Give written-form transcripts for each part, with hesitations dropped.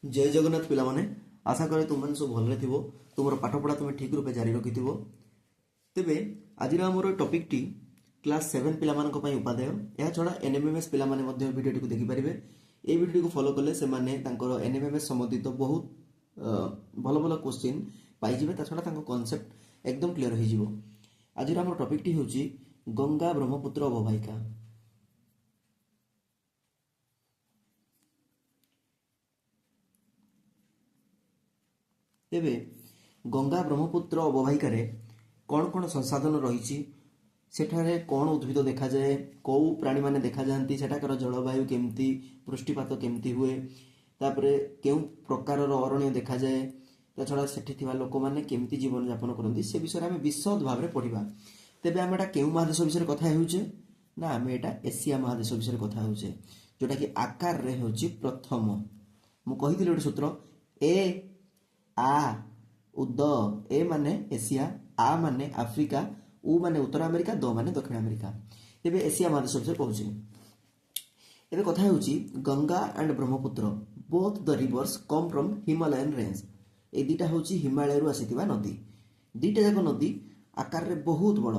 जय जगन्नाथ पिला माने आशा करे तुम मैंने सब भलरे थिबो तुमर पाठ पढ़ा तुम ठीक रूपे जारी रखिथिबो। तेबे आज हमर टॉपिक टी क्लास 7 पिला मानक पई उपादेय या छडा एनएमएमएस पिला माने मध्ये वीडियो को देखि परिबे। ए वीडियो को फॉलो करले से माने तांकर एनएमएमएस संबंधित बहुत भल भल क्वेश्चन पाई जिवे ता छडा तांको कांसेप्ट एकदम क्लियर हो जिवो। आज हमर टॉपिक टी होची गंगा ब्रह्मपुत्र अववाहिका। तेबे गंगा ब्रह्मपुत्र अववाहिकार कौन कौन संसाधन रही सेठारे कौन उद्भिद देखा जाए कौ प्राणी माने देखा जाती सेठाकर जलवायु केमती पृष्ठपात केमती हुए तापरे केउ प्रकार अरण्य देखा जाए ता छड़ा सेठी थिबा लोक माने केमती जीवन यापन करती से विषय में विशद भाव में पढ़ा। तेबे आम एटा केउ महादेश विषय कथा हेउचे ना आम एटा एशिया महादेश विषय कथा हेउचे जोटा कि आकार रे हेउची प्रथम मु कहिथिले गोटे सूत्र ए आ उद ए माने एशिया आ माने आफ्रिका उ माने उत्तर अमेरिका द माने दक्षिण अमेरिका। तेबे एशिया महादेश विषय कहूचे एबे कथा हेउची Ganga and Brahmaputra both the rivers come from Himalayan range. ए दीटा होची हिमालय रु आसीथिबा नदी दीटा जाक नदी आकार रे बहुत बड़।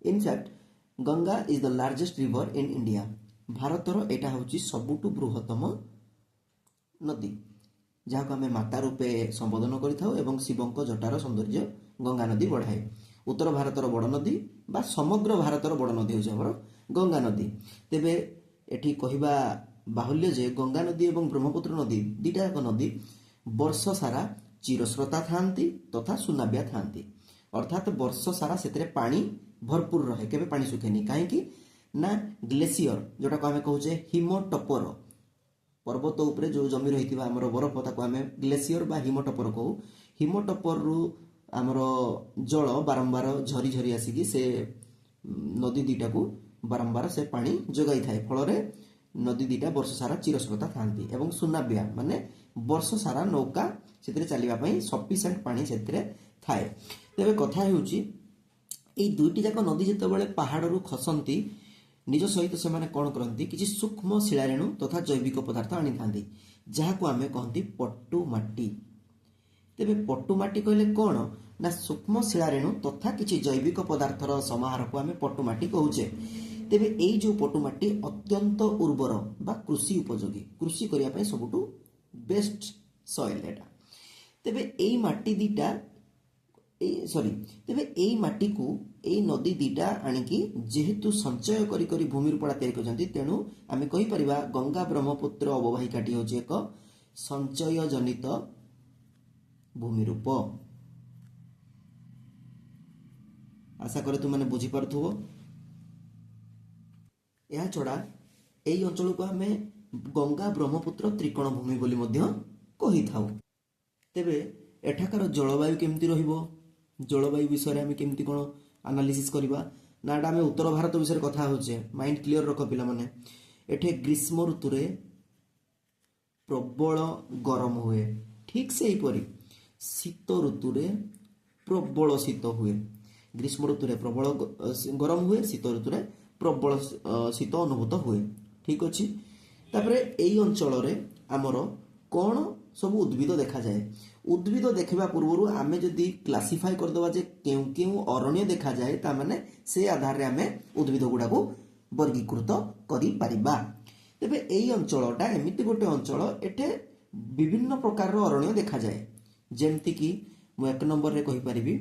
In fact Ganga is the largest river in India. भारतर एटा होची सबुटु बृहत्तम नदी जहाँ आम माता रूपे संबोधन कर शिवंक जटार सौंदर्य गंगा नदी बढ़ाए। उत्तर भारतर बड़ नदी बा समग्र भारतर बड़ नदी हूँ गंगा नदी। तेबे एठी कहवा बाहुल्य जे गंगा नदी और ब्रह्मपुत्र नदी दीटाक नदी वर्ष सारा चिरस्रोता थांती तथा सुनाबिया थांती अर्थात वर्ष सारा से पानी भरपूर रहे केबे पानी सुखेनी कहीं ना ग्लेसियर जोटा को आम कहूचे हिमोटपर पर्वत उपरे जो जमी रही आमर बरफ ताको आम ग्लेसियर बा हिमोटपर कहू। हिमोटपर रु आमर जल बारंबार झरी झरी आसिकी से नदी दीटा को बारंबार से पानी जोगाई थाए फल नदी दीटा वर्ष सारा चिरस्रोता थांती एवं सुनाबिया माने वर्ष सारा नौका से चलवा सफिसीयंट पानी से थाए। तेरे कथा हेउची एई दुईटी जाक नदी जेतेबेले पहाड़रू खसंती निज सहित से माने कौन करती किसी सूक्ष्म शिलारेणु तथा जैविक पदार्थ आनी थांती जहां आमे कहती पट्टू माटी। तेबे पट्टू माटी कहले कौन ना सूक्ष्म शिलारेणु तथा किसी जैविक पदार्थर समाहार को आमे पट्टू माटी कहूचे। तेबे एई जो पट्टू माटी अत्यंत उर्वर बा कृषि उपयोगी कृषि करिया पय सबुटु बेस्ट सॉइल एटा। तेबे एई माटी दीटा तेबे एई माटी को एई नदी दीटा आनिकी जेहेतु संचय करी करी भूमि रूपड़ा तैयारी करछंती तेणु आमे कहि परिबा गंगा ब्रह्मपुत्र अववाहिकाटी होचे एक संचय जनित भूमि रूप। आशा करे तुम मैंने बुझी पार्थुबो। या छड़ा एई अंचल को आमे गंगा ब्रह्मपुत्र त्रिकोण भूमि बोली मध्य कहि थाउ। तेबे एठाकार जलवायु केमती रहिबो जलवायु विषय आम केमती कौन एनालिसिस करवा ना आम उत्तर भारत विषय कथा होचे माइंड क्लियर रख पिला माने। एठे ग्रीष्म ऋतु रे प्रबल गरम हुए ठीक से हीपरी शीत ऋतु रे प्रबल शीत हुए। ग्रीष्म ऋतु रे प्रबल गरम हुए शीत ऋतु रे प्रबल शीत अनुभूत हुए ठीक अच्छी। तापरे एई अंचल रे आमर कौन सब उद्भिद देखा जाए उद्भिद देखा पूर्व आमे जदि क्लासीफाई करदे जे केउ केउ अरण्य देखा जाए ता माने से आधार रे आमे उद्भिद गुडा को वर्गीकृत करि परिबा। तेबे एई अंचलटा एमिति गोटे अंचल एठे विभिन्न प्रकार अरण्य देखा जाए जेमति कि मु एक नंबर रे कहि परिबी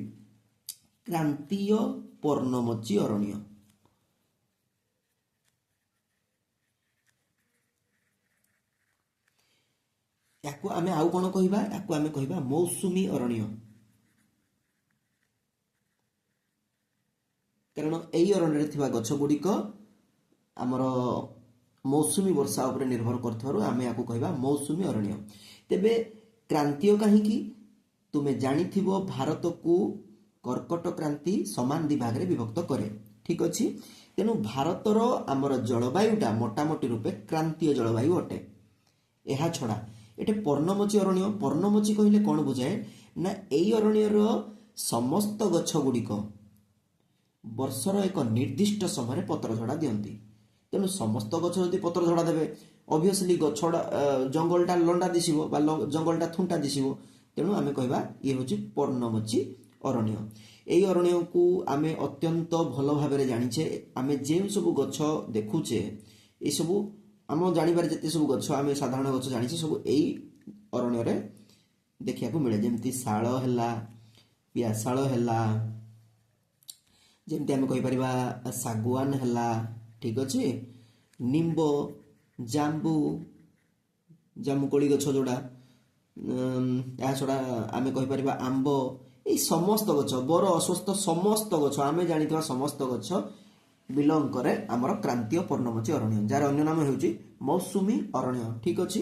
क्रांतीय पर्णमोची अरण्य। याकु आमे आउ कोन कहिबा याकु आमे कहिबा मौसुमी अरण्य कारण एई अरण्य रे थिबा गछ गुडिक हमर मौसुमी वर्षा उपरे निर्भर करथारु आमे याकु कहिबा मौसुमी अरण्य। तेबे क्रांतीय काहे कि तुमे जानिथिबो भारत को कर्कट क्रांति समान विभाग रे विभक्त करे ठीक अछि। तेनु भारतर आमर जलवायुटा मोटामोटी रूपे क्रांतीय जलवायु अटे। एहा छड़ा एटे पर्णमोची अरण्य पर्णमोची कहले कौन बुझाए ना एई अरण्यर समस्त गछ गुडिक वर्षर एक निर्दिष्ट समय पत्र झड़ा दियंती तेणु समस्त गछ जदि पत्र झड़ा देवे ଅବଭିୟସଲି ଗଛଟା ଜଙ୍ଗଲଟା ଲଣ୍ଡା ଦିଶିବ ବା ଜଙ୍ଗଲଟା ଥୁଣ୍ଟା ଦିଶିବ। ତେଣୁ ଆମେ କହିବା ଇଏ ହେଉଛି ପର୍ଣ୍ଣମୋଚୀ ଅରଣ୍ୟ। ଏହି ଅରଣ୍ୟକୁ ଆମେ ଅତ୍ୟନ୍ତ ଭଲ ଭାବରେ ଜାଣିଛେ। ଆମେ ଯେଉଁ ସବୁ ଗଛ ଦେଖୁଛେ ଏସବୁ ଆମ ଜାଣିବାରେ ଯେତେ ସବୁ ଗଛ ଆମେ ସାଧାରଣ ଗଛ ଜାଣିଛେ ସବୁ ଏଇ ଅରଣ୍ୟରେ ଦେଖିବାକୁ ମିଳେ। ଯେମିତି ଶାଳ ହେଲା, ପିଆଶାଳ ହେଲା, ଯେମିତି ଆମେ କହିପାରିବା ଶାଗୁଆନ ହେଲା, ଠିକ୍ ଅଛି, ନିମ୍ବ, ଜାମୁକୋଳି ଗଛ ଯୋଉଟା, ଏହା ଛଡ଼ା ଆମେ କହିପାରିବା ଆମ୍ବ, ଏଇ ସମସ୍ତ ଗଛ, ବର, ଅଶ୍ୱତ୍ଥ, ସମସ୍ତ ଗଛ ଆମେ ଜାଣିଥିବା ସମସ୍ତ ଗଛ ବିଲଙ୍ଗ କରେ ଆମର କ୍ରାନ୍ତୀୟ ପର୍ଣ୍ଣମୋଚୀ ଅରଣ୍ୟ, ଯାହାର ଅନ୍ୟ ନାମ ହେଉଛି ମୌସୁମୀ ଅରଣ୍ୟ। ଠିକ୍ ଅଛି।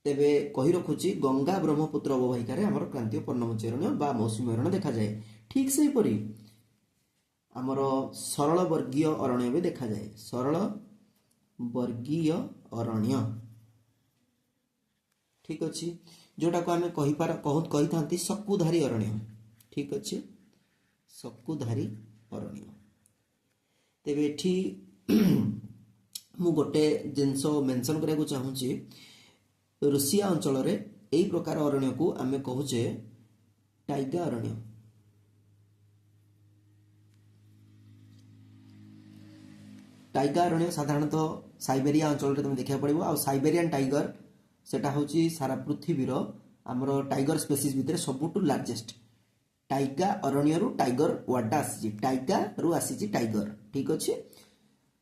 ତେବେ କହି ରଖୁଛି ଗଙ୍ଗା ବ୍ରହ୍ମପୁତ୍ର ଅବବାହିକାରେ ଆମର କ୍ରାନ୍ତୀୟ ପର୍ଣ୍ଣମୋଚୀ ଅରଣ୍ୟ ବା ମୌସୁମୀ ଅରଣ୍ୟ ଦେଖାଯାଏ। ଠିକ୍ ସେହିପରି ଆମର ସରଳ ବର୍ଗୀୟ ଅରଣ୍ୟ ବି ଦେଖାଯାଏ। ସରଳ ବର୍ଗୀୟ ଅରଣ୍ୟ, ଠିକ୍ ଅଛି, ଯୋଉଟାକୁ ଆମେ କହିଥାନ୍ତି ଶକୁଧାରୀ ଅରଣ୍ୟ। ଠିକ୍ ଅଛି, ଶକୁଧାରୀ ଅରଣ୍ୟ। ତେବେ ଏଠି ମୁଁ ଗୋଟେ ଜିନିଷ ମେନସନ୍ କରିବାକୁ ଚାହୁଁଛି। ରୁଷିଆ ଅଞ୍ଚଳରେ ଏହି ପ୍ରକାର ଅରଣ୍ୟକୁ ଆମେ କହୁଛେ ଟାଇଗା ଅରଣ୍ୟ। ଟାଇଗା ଅରଣ୍ୟ ସାଧାରଣତଃ ସାଇବେରିଆ ଅଞ୍ଚଳରେ ତୁମେ ଦେଖିବାକୁ ପଡ଼ିବ। ଆଉ ସାଇବେରିଆନ୍ ଟାଇଗର ସେଟା ହେଉଛି ସାରା ପୃଥିବୀର ଆମର ଟାଇଗର ସ୍ପେସିସ୍ ଭିତରେ ସବୁଠୁ ଲାର୍ଜେଷ୍ଟ। ଟାଇଗା ଅରଣ୍ୟରୁ ଟାଇଗର ୱାର୍ଡଟା ଆସିଛି, ଟାଇଗାରୁ ଆସିଛି ଟାଇଗର। ଠିକ୍ ଅଛି,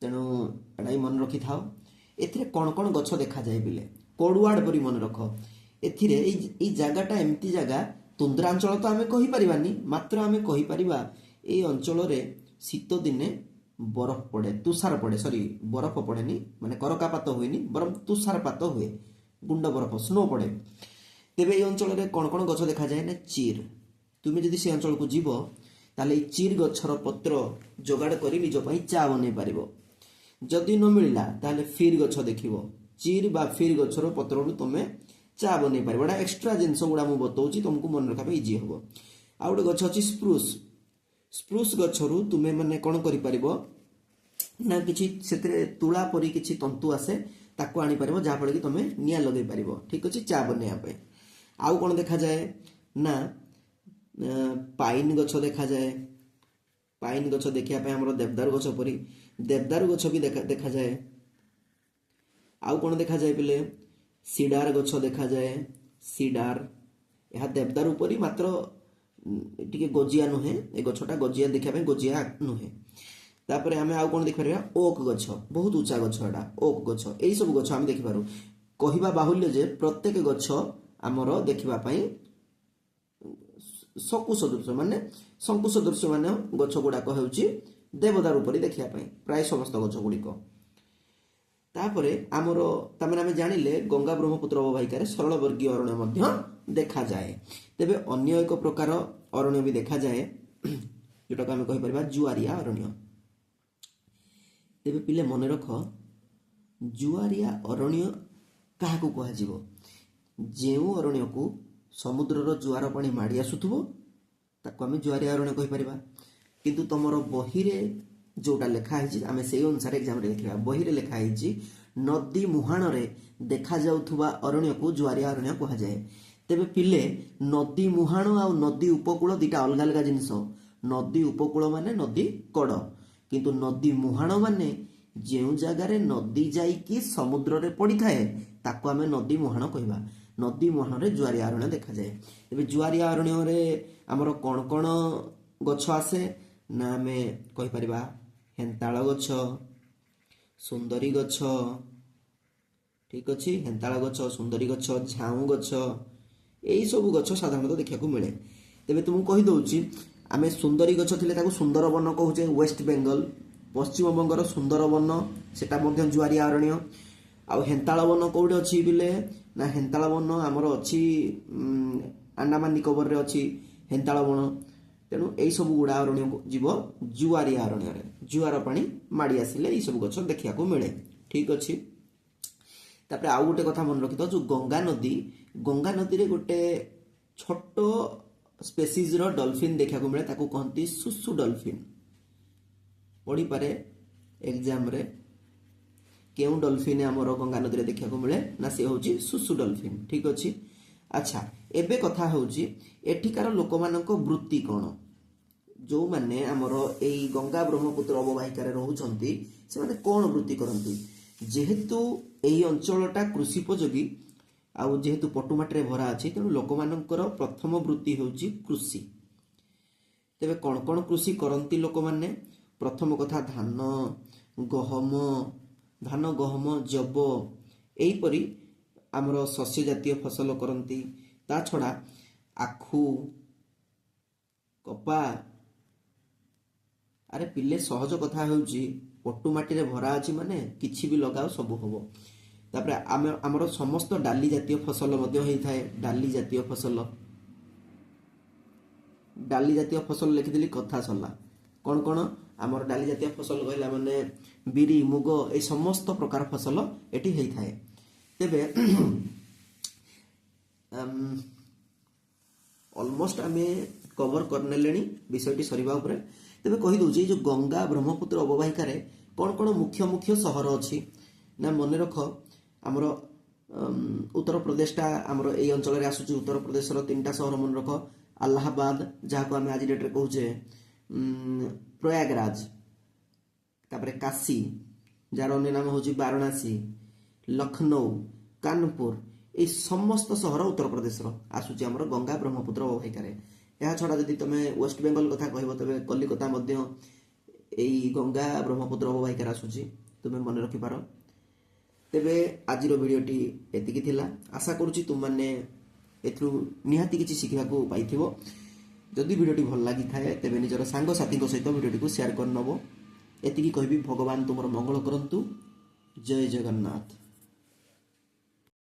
ତେଣୁ ଏଇଟା ବି ମନେ ରଖିଥାଅ। ଏଥିରେ କ'ଣ କ'ଣ ଗଛ ଦେଖାଯାଏ ବିଲେ କୋଡ଼ୱାର୍ଡ ପରି ମନେ ରଖ। ଏଥିରେ ଏଇ ଜାଗାଟା ଏମିତି ଜାଗା, ତୁନ୍ଦ୍ରାଞ୍ଚଳ ତ ଆମେ କହିପାରିବାନି, ମାତ୍ର ଆମେ କହିପାରିବା ଏଇ ଅଞ୍ଚଳରେ ଶୀତ ଦିନେ ବରଫ ପଡ଼େ, ତୁଷାର ପଡ଼େ, ବରଫ ପଡ଼େନି, ମାନେ କରକାପାତ ହୁଏନି, ବରଂ ତୁଷାରପାତ ହୁଏ, ଗୁଣ୍ଡ ବରଫ, ସ୍ନୋ ପଡ଼େ। ତେବେ এই ଅଞ୍ଚଳରେ କ'ଣ କ'ଣ ଗଛ ଦେଖାଯାଏ ନା ଚିର୍। ତୁମେ ଯଦି ସେ ଅଞ୍ଚଳକୁ ଯିବ ତାହେଲେ ଏଇ ଚିର୍ ଗଛର ପତ୍ର ଯୋଗାଡ଼ କରି ନିଜ ପାଇଁ ଚା ବନେଇ ପାରିବ। ଯଦି ନ ମିଳିଲା ତାହେଲେ ଫିର୍ ଗଛ ଦେଖିବ, ଚିର୍ ବା ଫିର୍ ଗଛର ପତ୍ରରୁ ତୁମେ ଚା ବନେଇ ପାରିବ। ଏଇଟା ଏକ୍ସଟ୍ରା ଜିନିଷ ଗୁଡ଼ା ମୁଁ ବତାଉଛି, ତୁମକୁ ମନେ ରଖିବା ପାଇଁ ଇଜି ହେବ। ଆଉ ଗୋଟେ ଗଛ ଅଛି ସ୍ପ୍ରୁସ୍। ସ୍ପ୍ରୁସ୍ ଗଛରୁ ତୁମେ ମାନେ କ'ଣ କରିପାରିବ ନା କିଛି ସେଥିରେ ତୁଳା ପରି କିଛି ତନ୍ତୁ ଆସେ, ତାକୁ ଆଣିପାରିବ, ଯାହାଫଳରେ କି ତୁମେ ନିଆଁ ଲଗେଇ ପାରିବ। ଠିକ୍ ଅଛି, ଚା ବନେଇବା ପାଇଁ। ଆଉ କ'ଣ ଦେଖାଯାଏ ନା ପାଇନ୍ ଗଛ ଦେଖାଯାଏ। ପାଇନ୍ ଗଛ ଦେଖିବା ପାଇଁ ଆମର ଦେବଦାରୁ ଗଛ ପରି ଦେବଦାରୁ ଗଛ ବି ଦେଖାଯାଏ। ଆଉ କ'ଣ ଦେଖାଯାଏ ପିଲେ ସିଡାର ଗଛ ଦେଖାଯାଏ। ସିଡାର, ଏହା ଦେବଦାରୁ ପରି, ମାତ୍ର ଟିକେ ଗଜିଆ ନୁହେଁ। ଏ ଗଛଟା ଗଜିଆ ଦେଖିବା ପାଇଁ ଗଜିଆ ନୁହେଁ। ତାପରେ ଆମେ ଆଉ କ'ଣ ଦେଖିପାରିବା ଓକ୍ ଗଛ, ବହୁତ ଉଚ୍ଚା ଗଛ ଏଟା, ଓକ୍ ଗଛ। ଏଇସବୁ ଗଛ ଆମେ ଦେଖିପାରୁ। କହିବା ବାହୁଲ୍ୟ ଯେ ପ୍ରତ୍ୟେକ ଗଛ ଆମର ଦେଖିବା ପାଇଁ ଶଙ୍କୁ ସଦୃଶ ମାନେ ଗଛ ଗୁଡ଼ାକ ହେଉଛି ଦେବଦାରୁ ପରି ଦେଖିବା ପାଇଁ ପ୍ରାୟ ସମସ୍ତ ଗଛ ଗୁଡ଼ିକ। ତାପରେ ତାମାନେ ଆମେ ଜାଣିଲେ ଗଙ୍ଗା ବ୍ରହ୍ମପୁତ୍ର ଅବବାହିକାରେ ସରଳ ବର୍ଗୀୟ ଅରଣ୍ୟ ମଧ୍ୟ ଦେଖାଯାଏ। ତେବେ ଅନ୍ୟ ଏକ ପ୍ରକାର ଅରଣ୍ୟ ବି ଦେଖାଯାଏ, ଯୋଉଟାକୁ ଆମେ କହିପାରିବା ଜୁଆରିଆ ଅରଣ୍ୟ। ତେବେ ପିଲେ ମନେ ରଖ, ଜୁଆରିଆ ଅରଣ୍ୟ କାହାକୁ କୁହାଯିବ? ଯେଉଁ ଅରଣ୍ୟକୁ ସମୁଦ୍ରର ଜୁଆର ପାଣି ମାଡ଼ି ଆସୁଥିବ ତାକୁ ଆମେ ଜୁଆରିଆ ଅରଣ୍ୟ କହିପାରିବା। କିନ୍ତୁ ତମର ବହିରେ ଯୋଉଟା ଲେଖା ହେଇଛି ଆମେ ସେଇ ଅନୁସାରେ ଏକ୍ଜାମରେ ଲେଖିବା। ବହିରେ ଲେଖା ହେଇଛି ନଦୀ ମୁହାଣରେ ଦେଖାଯାଉଥିବା ଅରଣ୍ୟକୁ ଜୁଆରିଆ ଅରଣ୍ୟ କୁହାଯାଏ। ତେବେ ପିଲେ ନଦୀ ମୁହାଣ ଆଉ ନଦୀ ଉପକୂଳ ଦୁଇଟା ଅଲଗା ଅଲଗା ଜିନିଷ। ନଦୀ ଉପକୂଳ ମାନେ ନଦୀ କଡ଼, କିନ୍ତୁ ନଦୀ ମୁହାଣ ମାନେ ଯେଉଁ ଜାଗାରେ ନଦୀ ଯାଇକି ସମୁଦ୍ରରେ ପଡ଼ିଥାଏ ତାକୁ ଆମେ ନଦୀ ମୁହାଣ କହିବା। ନଦୀ ମୁହାଣରେ ଜୁଆରିଆ ଅରଣ୍ୟ ଦେଖାଯାଏ। ତେବେ ଜୁଆରିଆ ଅରଣ୍ୟରେ ଆମର କ'ଣ କ'ଣ ଗଛ ଆସେ ନା ଆମେ କହିପାରିବା ହେନ୍ତାଳ ଗଛ, ସୁନ୍ଦରୀ ଗଛ, ଠିକ୍ ଅଛି, ହେନ୍ତାଳ ଗଛ, ସୁନ୍ଦରୀ ଗଛ, ଝାଉଁ ଗଛ, ଏଇସବୁ ଗଛ ସାଧାରଣତଃ ଦେଖିବାକୁ ମିଳେ। ତେବେ ତୁମକୁ କହିଦେଉଛି, ଆମେ ସୁନ୍ଦରୀ ଗଛ ଥିଲେ ତାକୁ ସୁନ୍ଦରବନ କହୁଛେ, ୱେଷ୍ଟ ବେଙ୍ଗଲ, ପଶ୍ଚିମବଙ୍ଗର ସୁନ୍ଦରବନ, ସେଟା ମଧ୍ୟ ଜୁଆରିଆ ଅରଣ୍ୟ। ଆଉ ହେନ୍ତାଳ ବନ କେଉଁଠି ଅଛି ବିଲେ ନା ହେନ୍ତାଳ ବନ ଆମର ଅଛି ଆଣ୍ଡାମାନ ନିକୋବରରେ ଅଛି ହେନ୍ତାଳ ବନ। ତେଣୁ ଏଇସବୁ ଗୁଡ଼ା ଅରଣ୍ୟକୁ ଯିବ ଜୁଆରିଆ ଅରଣ୍ୟରେ। ଜୁଆର ପାଣି ମାଡ଼ି ଆସିଲେ ଏଇସବୁ ଗଛ ଦେଖିବାକୁ ମିଳେ। ଠିକ୍ ଅଛି। ତାପରେ ଆଉ ଗୋଟେ କଥା ମନେ ରଖିଥାଉ, ଯେଉଁ ଗଙ୍ଗା ନଦୀରେ ଗୋଟେ ଛୋଟ ସ୍ପେସିଜ୍ର ଡଲଫିନ୍ ଦେଖିବାକୁ ମିଳେ, ତାକୁ କହନ୍ତି ସୁସୁ ଡଲଫିନ୍। ପଡ଼ିପାରେ ଏକ୍ଜାମରେ କେଉଁ ଡଲଫିନ୍ ଆମର ଗଙ୍ଗା ନଦୀରେ ଦେଖିବାକୁ ମିଳେ ନା ସେ ହେଉଛି ସୁସୁ ଡଲଫିନ୍। ଠିକ୍ ଅଛି। ଆଚ୍ଛା, ଏବେ କଥା ହେଉଛି ଏଠିକାର ଲୋକମାନଙ୍କ ବୃତ୍ତି କ'ଣ? ଯେଉଁମାନେ ଆମର ଏଇ ଗଙ୍ଗା ବ୍ରହ୍ମପୁତ୍ର ଅବବାହିକାରେ ରହୁଛନ୍ତି ସେମାନେ କ'ଣ ବୃତ୍ତି କରନ୍ତି? ଯେହେତୁ ଏହି ଅଞ୍ଚଳଟା କୃଷିପୋଯୋଗୀ ଆଉ ଯେହେତୁ ପଟୁମାଟିରେ ଭରା ଅଛି, ତେଣୁ ଲୋକମାନଙ୍କର ପ୍ରଥମ ବୃତ୍ତି ହେଉଛି କୃଷି। ତେବେ କ'ଣ କ'ଣ କୃଷି କରନ୍ତି ଲୋକମାନେ? ପ୍ରଥମ କଥା ଧାନ, ଗହମ, ଯବ ଏହିପରି ଆମର ଶସ୍ୟ ଜାତୀୟ ଫସଲ କରନ୍ତି। ତା ଛଡ଼ା ଆଖୁ, କପା। ଆରେ ପିଲେ ସହଜ କଥା ହେଉଛି ପଟୁମାଟିରେ ଭରା ଅଛି ମାନେ କିଛି ବି ଲଗାଅ ସବୁ ହବ। ତାପରେ ଆମର ସମସ୍ତ ଡାଲି ଜାତୀୟ ଫସଲ ମଧ୍ୟ ହେଇଥାଏ। ଡାଲି ଜାତୀୟ ଫସଲ ଲେଖିଦେଲି, କଥା ସରିଲା। କ'ଣ କ'ଣ ଆମର ଡାଲି ଜାତୀୟ ଫସଲ କହିଲା ମାନେ ବିରି, ମୁଗ এই ସମସ୍ତ ପ୍ରକାର ଫସଲ ଏଠି ହେଇଥାଏ। ତେବେ ଅଲମୋଷ୍ଟ ଆମେ କଭର କରିନେଲେଣି ବିଷୟଟି ସରିବା ଉପରେ। ତେବେ କହିଦେଉଛି ଏଇ ଯେଉଁ ଗଙ୍ଗା ବ୍ରହ୍ମପୁତ୍ର ଅବବାହିକାରେ କ'ଣ କ'ଣ ମୁଖ୍ୟ ସହର ଅଛି ନା ମନେ ରଖ। ଆମର ଉତ୍ତରପ୍ରଦେଶଟା ଆମର ଏଇ ଅଞ୍ଚଳରେ ଆସୁଛି। ଉତ୍ତରପ୍ରଦେଶର 3ଟା ସହର ମନେ ରଖ। ଆହ୍ଲାବାଦ, ଯାହାକୁ ଆମେ ଆଜି ଡେଟ୍ରେ କହୁଛେ ପ୍ରୟାଗରାଜ, ତାପରେ କାଶୀ, ଯାହାର ଅନ୍ୟ ନାମ ହେଉଛି ବାରାଣାସୀ, ଲକ୍ଷ୍ନୌ, କାନପୁର। এই ସମସ୍ତ ସହର ଉତ୍ତରପ୍ରଦେଶର ଆସୁଛି ଆମର ଗଙ୍ଗା ବ୍ରହ୍ମପୁତ୍ର ଅବବାହିକାରେ। ଏହା ଛଡ଼ା ଯଦି ତୁମେ ୱେଷ୍ଟବେଙ୍ଗଲ କଥା କହିବ ତେବେ କଲିକତା ମଧ୍ୟ ଏଇ ଗଙ୍ଗା ବ୍ରହ୍ମପୁତ୍ର ଅବବାହିକାରେ ଆସୁଛି, ତୁମେ ମନେ ରଖିପାର। ତେବେ ଆଜିର ଭିଡ଼ିଓଟି ଏତିକି ଥିଲା। ଆଶା କରୁଛି ତୁମମାନେ ଏଥିରୁ ନିହାତି କିଛି ଶିଖିବାକୁ ପାଇଥିବ। ଯଦି ଭିଡ଼ିଓଟି ଭଲ ଲାଗିଥାଏ ତେବେ ନିଜର ସାଙ୍ଗସାଥୀଙ୍କ ସହିତ ଭିଡ଼ିଓଟିକୁ ସେୟାର କରିନେବ। ଏତିକି କହିବି। ଭଗବାନ ତୁମର ମଙ୍ଗଳ କରନ୍ତୁ। ଜୟ ଜଗନ୍ନାଥ।